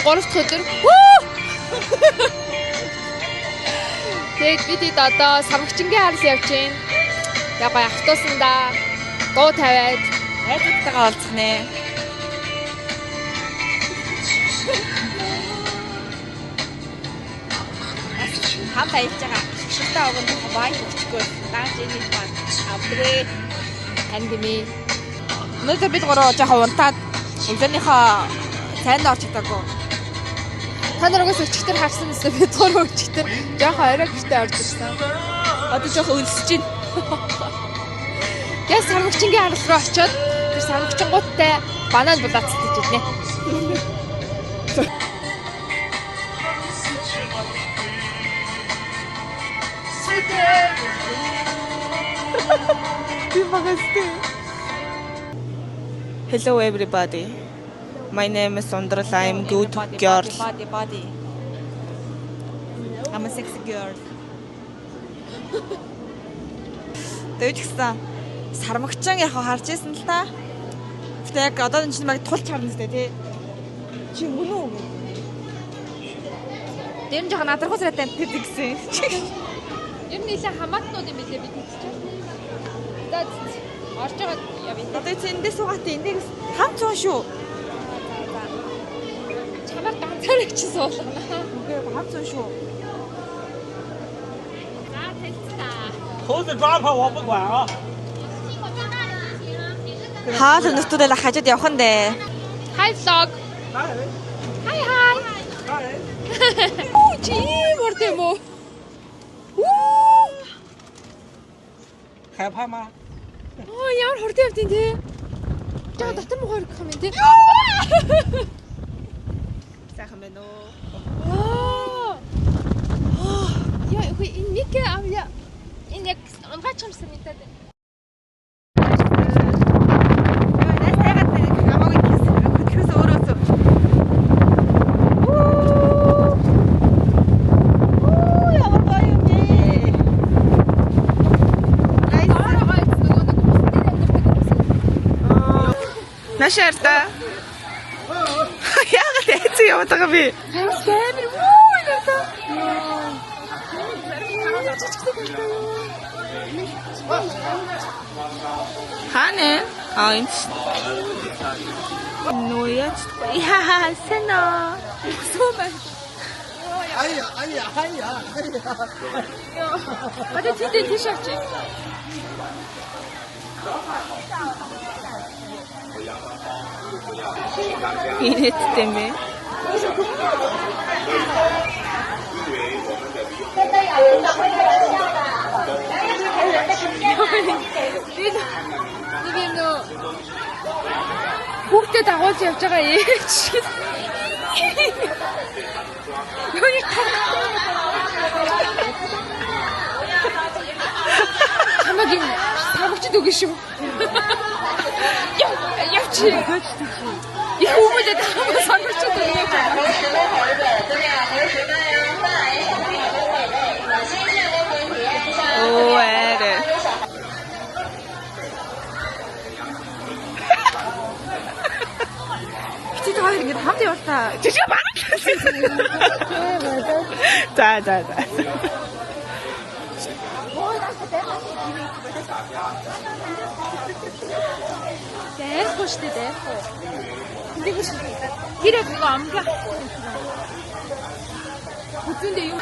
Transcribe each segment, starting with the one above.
3 дахь өдөр. Тэгээд бид одоо Самгчингийн харс явж байна. Яг гоё автобусанда дуу тавиад найзуудтайгаа уулзах нэ. Хам байж байгаа. Шигтэй огонд байн өчгөө. Дааж энийг баг авдрээ. хандими. Өнөөдөр бид гурав жоохон унтаад өглөөнийхөө цайнд орж чадаагүй. Та нарыгаас өчтөр харсан гэсэн бид гурав өчтөр жоохон орой гэртээ орж ирсэн. Одоо жоохон өлсөж байна. Гэс Самгчингийн харс руу очиод тэр Самгчингуудтай банан булаацдаг гинэ. Hello everybody. My name is Sondra. I'm good girl. Body. I'm a sexy girl. Тэгсэн Сармагчаан яг харж ирсэн л та. Гэтэ яг одоо энэ чинь баг тулч харна зү тий. Чи мөн үү? Тэр нь жоохон надрах усраатай тэгсэн. Ер нь нэлээ хамаатнууд юм билээ бид чинь. Дад орж байгаа явъя. Одоо чи эндээ суугаад эндээс хамт цоо шүү. Чамаар ганцаар чи суулгана. Үгүй хамт цоо шүү. За тэлцээ. 猴子抓跑我不管啊！ Хаал өнөстүүдээ хажууд явах нь дээ. Hi vlog. Hi. Оо чи морд юм уу? 害怕吗？ Оо ямар хорд явдیں те. Жаа дотор муу хорих юм те. Сайхан байна уу? Яа үгүй энэ нэг авья. Энэ яг унгаач юмсан мэдээд. Нашаарта. Яагаад хэцүү яваад байгаа бэ? Камер уу нэртэ. Хане? Энд. Нояц. Яа, сэна. Сумэ. Ай. Одоо тийдээ тийш авчи. Инэттэй мэ. Нэг нөө хүүхдээ дагуулж явж байгаа ээж. Юуны хамаагийн самгчд үгүй шүү. Явчих. Их хүмүүст хамаа самгчд үгүй. Оо ээ. Чи хоёр ингэ хамт явуултаа. Чи барах. За. Дайрахгүй шүү дээ. Энийг хэрэг нэг амгаа. Хүчэндээ юм.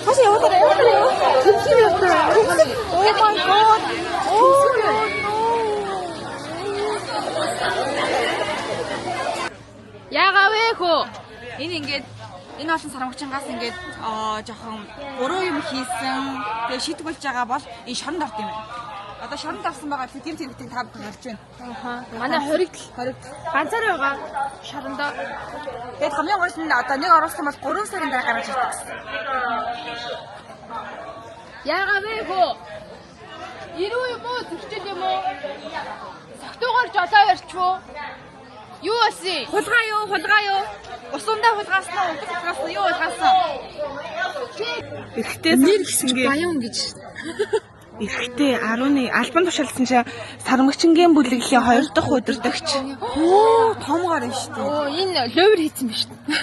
Хашаа явуулаа. Тэнцээ яваа. Oh my god. Ягаа вэ хөө? Энэ ингээд энэ олон Сармагчингаас ингээд жоохон буруу юм хийсэн. Тэгээ шийдвэрлж байгаа бол энэ шоронд орд юм байна. Одоо шоронд орсон байгаа тийм зэрэгтийг та бүхэн харж байна. Манай хориг ганцаар байгаа шорондоо. Тэгээд хамгийн гол нь одоо нэг оруулсан бол 3 сарын дараа гаргаж ирдэг гэсэн. Ягаа вэ хөө? Ирүү юм уу? Зөрчил юм уу? Согтуугаар жолоо ярьчвуу. Юу болсон? Хулгай юу? Усундаа хулгайсан уу? Хулгайсан юу хулгайсан? Эхтээс нэр гисэнгээ. Баян гэж. Эрэхтэй 11 альбан тушаалсан чинь Сармагчингийн бүлэглэлийн 2 дахь удирдагч. Оо, том гар нь шүү дээ. Оо, энэ ловер хийсэн ба шүү дээ.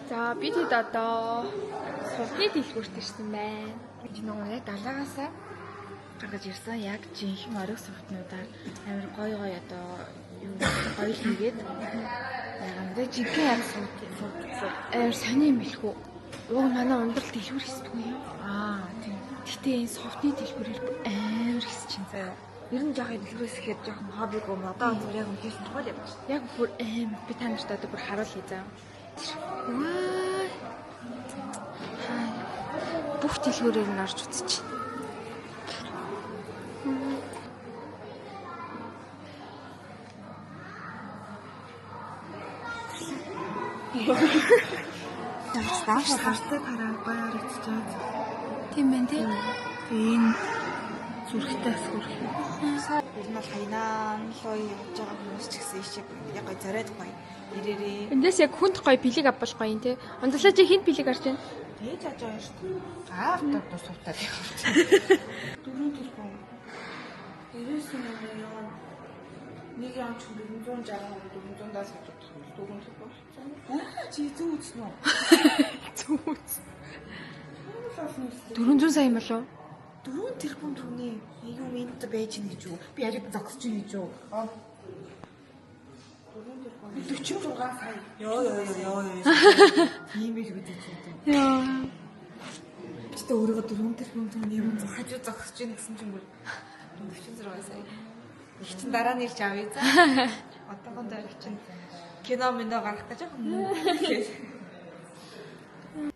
За, бид хэд одоо сулны дэлгүүрт ирсэн байна. Бид нөгөө далаагаас гаргаж ирсэн яг жинхэнэ ориг сувтнуудаар амар гоё одоо юу гоё хийгээд байгаа. Жинхэнэ яг сувтсан. Амар сони юм хэлэхүү. Уг манай ундрал дэлгүүр хийсдэггүй юм. Тийм. Гэтэ энэ сувтны дэлгүүрээр амар хийс чинь заяа. Ер нь жоохон дэлгүүрээс ихэд жоохон хоббиг юм. Одоо зүгээр яг хийх тухай явж. Яг бүр амар би та нарт одоо бүр харуулъя заа. Ваа. Бүх дэлгүүрээр нь орж үзчих. Давчтай хараа баяр идчихээд. Тийм байна тий. Энэ зүрхтээс хүрх. Ер нь бол хайнаа лоо явж байгаа хүмүүс ч гэсэн ишиг яг гоё зориод гоё ирээрээ. Эндээс яг хүнд гоё бэлэг авбал гоё юм тий. Ундлаа чи хинт бэлэг арч байна? Тэгж яаж байгаа шүү дээ. Гаавтаа сувтаад явах. 4 тэрбум. 99 яа. Нэг юм ч 460 470 гэж бодох юм. 4 тэрбум. Чи зүү үзнэ үү? Зүү үз. 400 сая юм болов? 4 тэрбум төгний юу энд байж нэг ч үү? Би яриг зогсож ийн гэж үү? 46 сая. Йоо. Ийм их үгүй дээ. Яа. Гэтэ өөрийгөө 4 тэрбум төгний юм хажуу зогсож ийн гэсэн чинь бүр 46 сая. Их чин дараа нь ирж авъя за. Одоохондоо их чин кино мэндэ гарах гэж байна.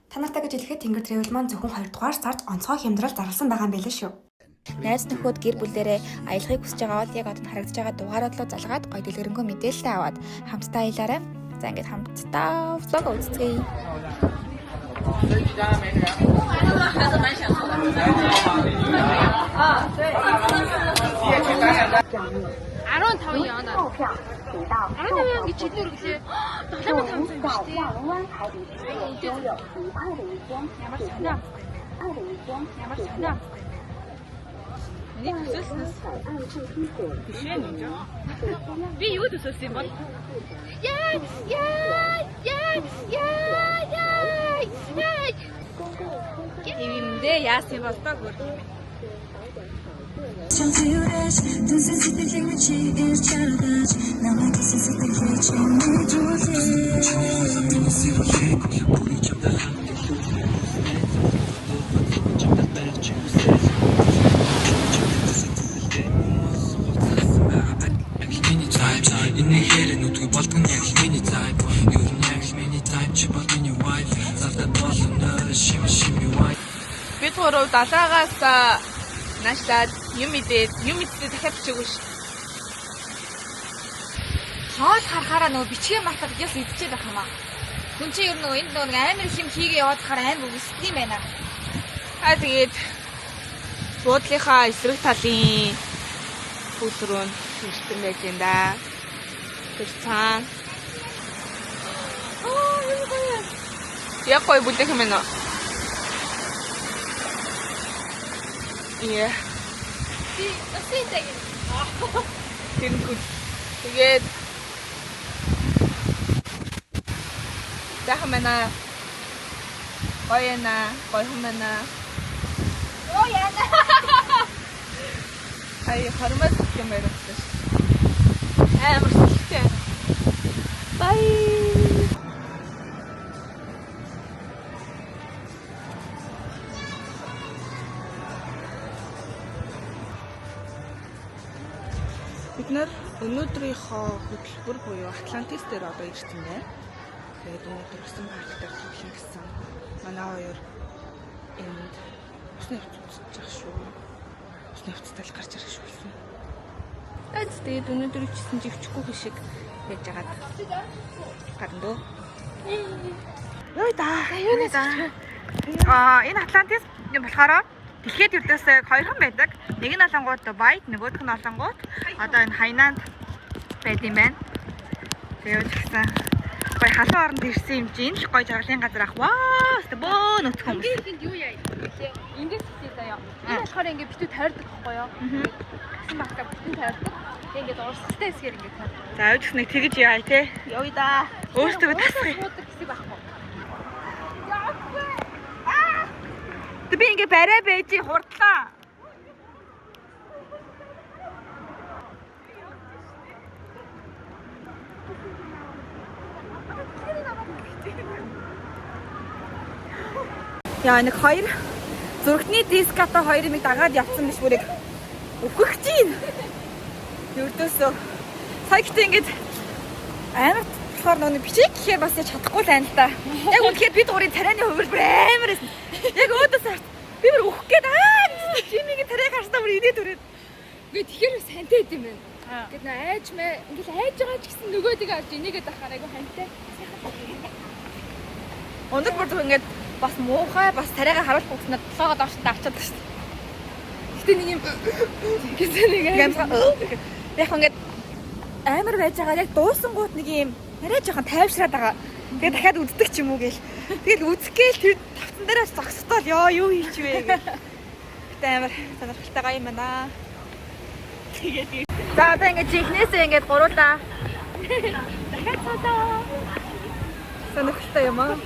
Та нартай гэж хэлэхэд Тэнгэр Travel маань зөвхөн 2 дугаар сард онцгой хямдрал зарласан байгаа юм билээ шүү. Найз нөхөд гэр бүлээрээ аялахыг хүсэж байгаа бол яг одоо харагдаж байгаа дугаарууд руу залгаад гоё дэлгэрэнгүй мэдээлэлтэй аваад хамтдаа аялаарай. За ингээд хамтдаа влог үзцгээе. 15 яана. 15 яан гэж хэлнэ үглээ. 7500 биш тий. Ямар санаа. Ямар санаа. Энийг төсөлснөс. Биш ээ нэг. Би юу төсөлсөн юм бол? Яа. Имдээ яасан болтоо гөр. Inni хээрэн үтгүй болдгон яг миний type. Юу нэг миний type чи бол миний wife. Завтаа болно шим wife. Бид гурав далаагаас наашлаад юм идээд дахиад бичээгүй ш. Хоол харахаараа нөгөө бичгийн мартад яс идчихээд байх юм аа. Хүн чи ер нь нөгөө энд нөгөө амар их юм хийгээ яваад хараа амар үсдэг юм байна. Тэгээд буудлынхаа эсрэг талын бүлрүүн ирсэн байж энэ да. Тэр цаана. Яг гоё бүлэх юм байна. Яа. Тэнгүүд. Тэгээд дахин байна. Гоё юм байна. Оо яана. Ай хармас юм байна шүү. Амар сүлтэй. Бай. Бид нар өнөөдрийнхөө хөтөлбөр буюу Атлантис дээр одоо ирсэн байна. Тэгээд өнөөдөр өсөн парк дээр тоглох гэсэн. Манай хоёр энд усны хавцад байгаа шүү. Усны хавцад гарч ирэх шүүсэн. Тэгээд өнөөдөр ичсэн живчгүй шиг байж байгаа. Гарна дөө. Йой да. Юунаас энэ Атлантис болохоор дэлхийд ердөөс хоёрхан байдаг. Нэг нь олонгууд Дубайд, нөгөөх нь олонгууд одоо энэ Хайнанд байд юм байна. Тэгээд гэсэн гоё халуун оронд ирсэн юм чинь л гоё жаргалын газар ах. Ваа, бөө нүцх хүмүүс. Энд юу яа? Ингээд хийх заяа. Энэ болохоор ингээд битүү тойрдог байхгүй юу? Гэсэн багтаа битүү тойрдог. Ингээд урсгалтай хэсгээр ингээд тойрдог. За авч нэг тэгэж яа те. Явъя да. Өөртөө тасах. Суудаг хэсэг байхгүй. Тэ би ингээ барай байж хурдлаа. Яа нэг хоёр зургтны диската хоёр юм дагаад явцсан биш бүрийг өөхөх чинь. Юрдөөсөө цагт ингээд амар болохоор нөгөө бичиг гэхээр бас яж чадахгүй л байна л да. Яг үнэхээр бид гурийн царайны хувилбар амар байсан. Яг өөдөөс би бүр өөх гээд чимигийн царайг харснаа бүр инээд өрөөд. Үгүй тэгэхээр сантай юм байна. Ингээд нөө айж мэ ингээд айж байгаа ч гэсэн нөгөөдгийг авч энийгээ дахаар айгу хантай. Өндөр бүр зөв ингээд бас муухай бас царайгаа харуулах үгснээр толгойгоо доош тавчаад байна шүү дээ. Гэтэ нэг юм гэсэн нэг яг ингээд амар байж байгаа яг дуусангууд нэг юм арай жоохон тайвшраад байгаа. Тэгээ дахиад үздэг ч юм уу гээл. Тэгэл үзгээл тэр тавцан дээрээс зогсдоо ёо юу хийч вэ гэх. Гэтэ амар сонирхолтой гоё юм байна. Тэгээд за одоо ингээд жихнээсээ ингээд гуруулаа. Дахиад цаадаа. Сонирхолтой юм аа.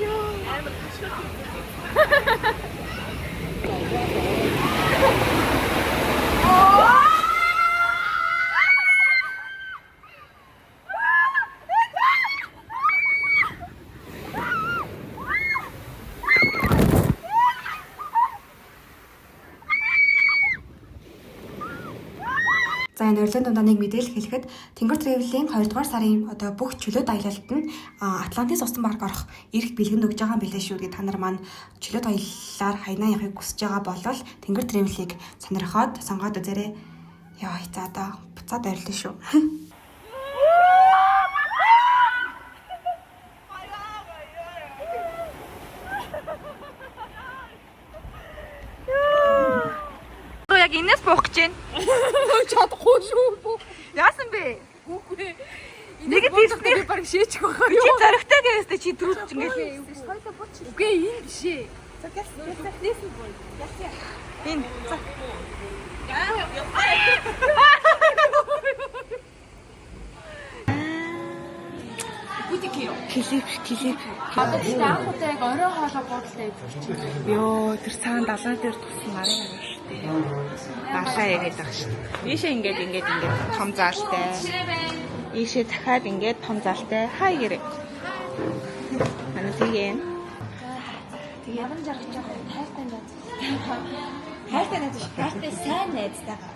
За энэ урьдчилан дундаа нэг мэдээлэл хэлэхэд Тэнгэр Travel-ийн 2 дугаар сарын одоо бүх чөлөөт аялалд нь Атлантис усан бараг орох эрх бэлгэн өгж байгаа юм билээ шүү гэдэг та нар маань чөлөөт аяллаар хаянаа явахыг хүсэж байгаа бол Тэнгэр Travel-ийг сонирхоод сонгоод үзээрэй. Яа за одоо буцаад ойрлоо шүү. Яг энэс буух гэж байна. чадахгүй шүү. Яасан бэ? Үгүй. Нэг тийштэй би баг шээчих байгаа чи юу? зоригтой гэвэстэй чи дөрөвч ингээд. Үгүй энэ биш ээ. Нээсэн боо. Энэ. Клип. Одоо тийм анхудаа яг орой хоолой буудалтай идэх. Йоо, тэр цаана далайн дээр тусан нарыг харна шүү дээ. Малаа яриад байгаа шүү дээ. Ийшээ ингээд том заалтай. Ийшээ дахиад ингээд том заалтай. Хай гэрээ. Манай тийм. Яран жаргаж байгаа тайртай найз. Тайртай найз шүү. Тайртай сайн найзтайгаа.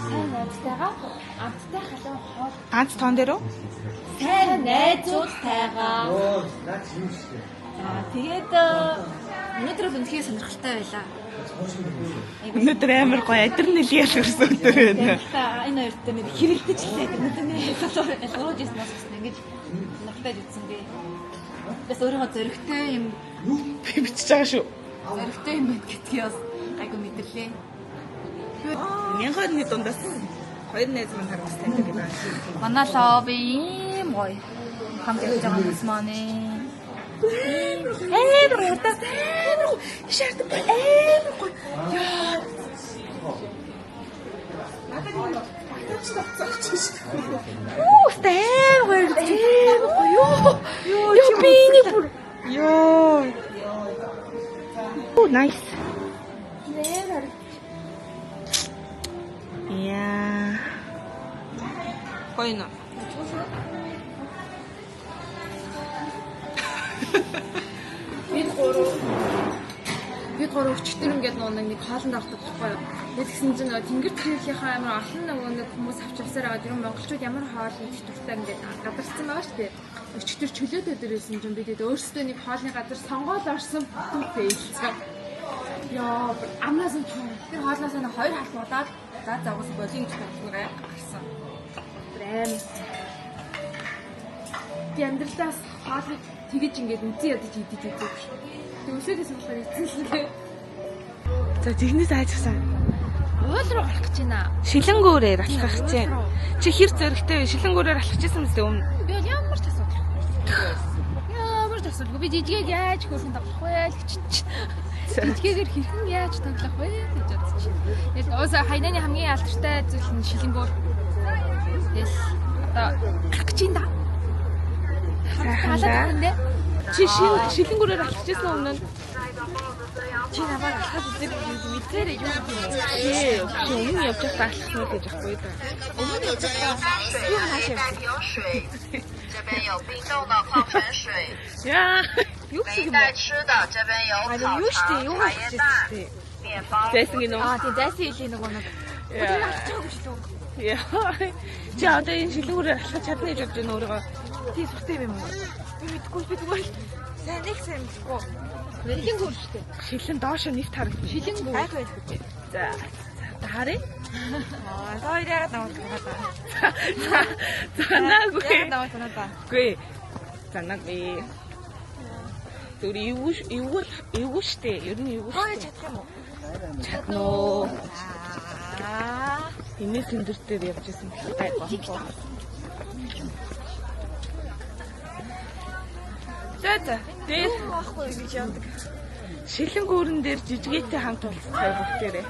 Сайн найзтайгаа амттай халуун хоол. Ганц тоон дээр үү? Сайн найзуудтайгаа. Тэгээд өнөөдөр үнэхээр сонирхолтой байлаа. Өнөөдөр амар гоё адреналин ялгарсан өдөр байна. Энэ хоёрт нэг хэрэлдэж лээ. Өнөөдөр ялгарч ирсэн бас ингэж нартаж үзсэн би. Бас өөрийнхөө зөрөгтэй юм Би бичиж байгаа шүү. зөрөгтэй юм байна гэдгийг бас айгу мэдэрлээ. Мянганы дундаас хоёр найз маань харагдаж таньдаг юм байна. Манай лобби ийм гоё. Хамт явж байгаа хүмүүс маань. Хурдаа шаарддаг амар гоё. Яа. Оо, стэр гоё. Ёо, бини бүр. Ёо. Оо, nice. Яа. Гоё нэ. Бид гурав өчтөр ингээд нэг хоолнд ордог байхгүй юу? Тэгсэн чинь Тэнгэр Travel-ийнхаа амар олон нэг хүмүүс авч явсаар байгаа. Тэр монголчууд ямар хоол идэх дуртай ингээд гадарсан байгаа шүү дээ. Өчтөр чөлөөт өдрөөсөн чинь бид өөрсдөө нэг хоолны газар сонгоод орсон бүтэн хэлцээ. Яа, амнаас нь тэр хоолноос нь хоёр халт удаад за загас болин гэж бодсонгаа гарсан. Брэм. Би амьдралдаас хоолыг тэгэж ингээд үзэн ядаж идэж үзээгүй шүү. Өсөөдөөс болохоор эцсэн лээ. За зэгнээс айжсан. Уул руу гарах гэж байна. Шилэнгүүрээр алхах гэж байна. Чи хэр зөрөгтэй вэ? Шилэнгүүрээр алхаж исэн мэт өмнө. Би ямар ч асуудал. асуудаг. Би жижигээг яаж хөрхөн тоглох вэ гэж чи. Жижигээр хэрхэн яаж тоглох вэ гэж бодчих. Тэгээд уусаа хайнаны хамгийн алдартай зүйл нь шилэнгөөр. Тэгэл одоо гарах гэж юм да. Хаалаа гэнэ. Чи шилэнгүүрээр алхчихсан өмнө нь Чи намайг алхаад үзэг мэдээрээ юу юм бэ? чи өмнө явж байхдаа алхсан уу гэж байхгүй да. Өмнө явж байгаа юу хаашаа явсан? 这边有冰冻的矿泉水， Яа. 没带吃的，这边有烤肠、茶叶蛋、面包。 Зайсан гинөө. Тийм зайсан илийн нөгөө нэг. Яа. Чи одоо энэ шилгүүрээр алхаж чадна гэж бодож байна өөрийгөө. Тийм суртай юм уу? Би мэдгүй тэгвэл сайн нэг сайн мэдгүй. Шилэнгүүр шүү дээ. Шилэн доошо нэгт харагдана. Шилэнгүүр. Хайх байдаг би. За. Харъя. Хоёр яагаад намайг танаа. Занаагүй. Яагаад намайг танаа. Гүй. Занаагүй. Түр эвгүй штэ. Ер нь эвгүй Хоёр штэ. чадах юм уу? Чадна уу? Аа. Инээс өндөртөө явж исэн гэхтэй байна. За. Дээр Байхгүй гэж яадаг. шилэнгүүрэн дээр жижигээтэй хамт уулзсан бүгдээрээ.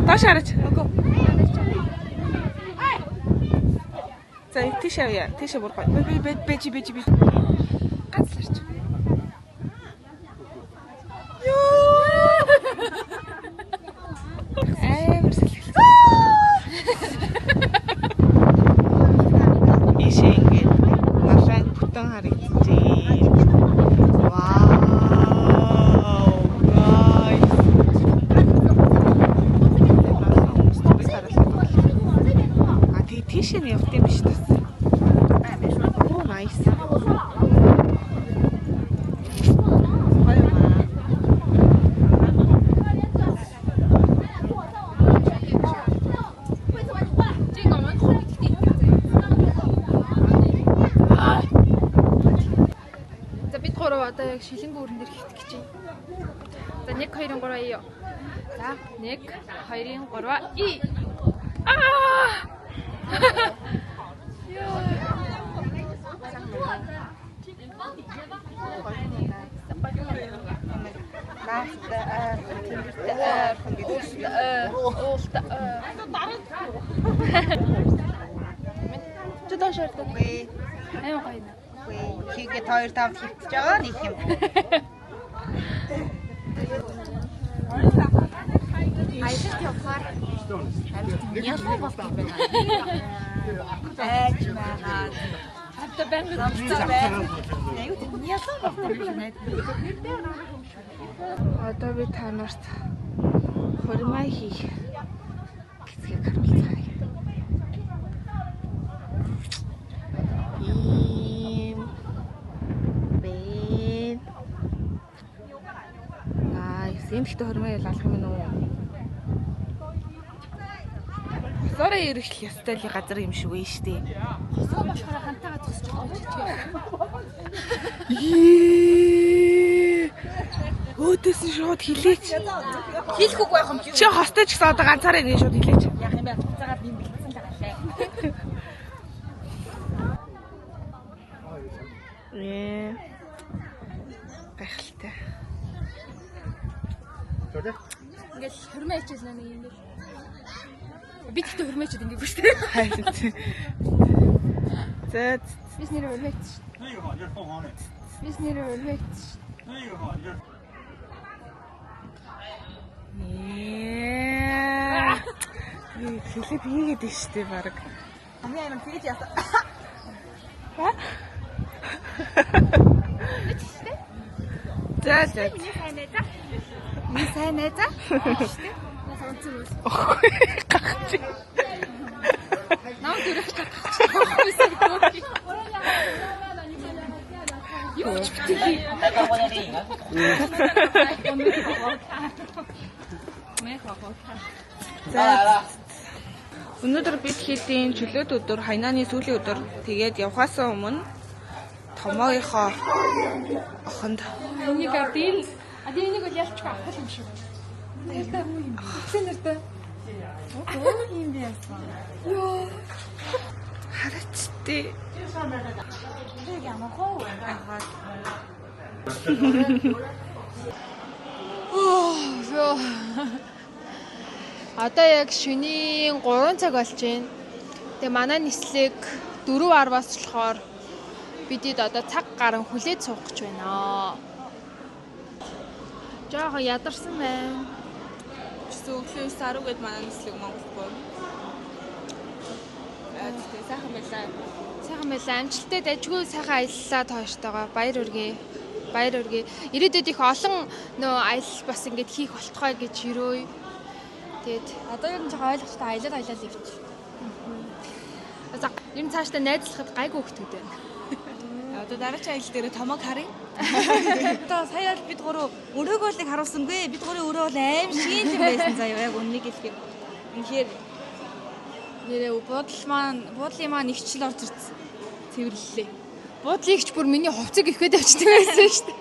Таш хараач. За тийш авъя. Тийш бургай. Би. Ганцлаарч. Амар сэлгэл. Ишээ ингээд малайн бүтэн харагдчихжээ. Вау. Guys. А тийш нь явт юм биш тас. Оо nice. За бид гурав одоо яг шилэнгүүрэн дээр хөвтөх гэж байна. За 1 2 3 ий. За 1 2 3 ий. Аа! Чудаа шаарддаг. Аймаг гоё. Хийгээд хоёр тав хөвтөж байгаа нэг юм. Аялалд явахаар ялгаа болдог юм байна. Байж байгаа. Хатта бэнг ялгаа болдог юм байна. Одоо би та нарт хурмаа хийх гэцгийг харуулцгаая. Ийм бэн. Найс. Эмхтэй хурмаа ял алах юм уу? Сороо ирэх ёстой л газар юм шиг вэ штэ. Хосоо болохоор хантайгаа зогсож байгаа ч Өөдөөс нь шууд хилээч. Хийх үг байх юм чи. Чи хостой ч гэсэн одоо ганцаараа нэг шууд хилээч. Яах юм бэ? Цагаад юм бэлдсэн л байгаа лээ. Гайхалтай. ингээл хөрмөө хичээлнэ нэг юм дээр. Би тэгтээ хөрмөө хичээд ингээд биш үү? Харин. За Бис нэр хөрмөө хич. 那个好，就是凤凰的， Бис нэр хөрмөө хич. 那个好，就是。 Хэлээ бигээд нь штэ баг. Хамгийн амар тэгж яасан. За. Ми сайн найзаа. Охой гахч. Наа дөрөв чад. Өнөөдөр бид хэдийн чөлөөт өдөр, хаянааны сүүлийн өдөр тэгээд явхаас өмнө томоогийнхоо охинд Энийг ардын. Энийг бол ялч авах юм шиг. Нэртэй. Оо юм бэ яасан. Йоо. харацтай. Тэг ямар хоо. Оо. Одоо яг шөнийн 3 цаг болж байна. Тэгээ манай нислэг 4:10-аас болохоор бидэд одоо цаг гарan хүлээж суух гэж байна. Жаахан ядарсан байна. Гэсэн өглөө 9:10 гээд манай нислэг Монголгүй. Тэгээ сайхан байлаа. Сайхан байлаа. Амжилттай дажгүй сайхан аяллаа тооштойгоо. Баяр хүргэе. Баяр хүргэе. Ирээдүйд их олон нөө аялал бас ингэж хийх болтугай гэж өрөөе. Тэгээд Одоо ер нь жоохон ойлгохтой аялал ивч. за ер нь цаашдаа найзлахад гайгүй хөхтүүд байна. Одоо дараагийн аялал дээр томоог харъя. Одоо сая л бид гурав өрөөгөө л харуулсангүй. Бид гурийн өрөө бол аим шиин юм байсан заяа. Яг үннийг хэлэхэд. Үнэхээр нэрээ буудлын маань ихчл орж ирсэн. Цэвэрлэлээ. Буудлыгч бүр миний хувцаг ихгээд авчдаг байсан шүү дээ.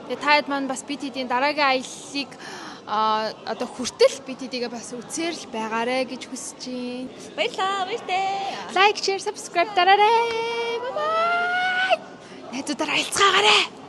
Тэгээ таад маань бас бид хэдийн дараагийн аяллыг одоо хүртэл бид хэдийгээ бас үзээр л байгаарэ гэж хүсэж байна. Баярлаа, баяртай. Лайк, share, subscribe дараарай. Bye bye. Найзуудаараа айлцгаагаарай.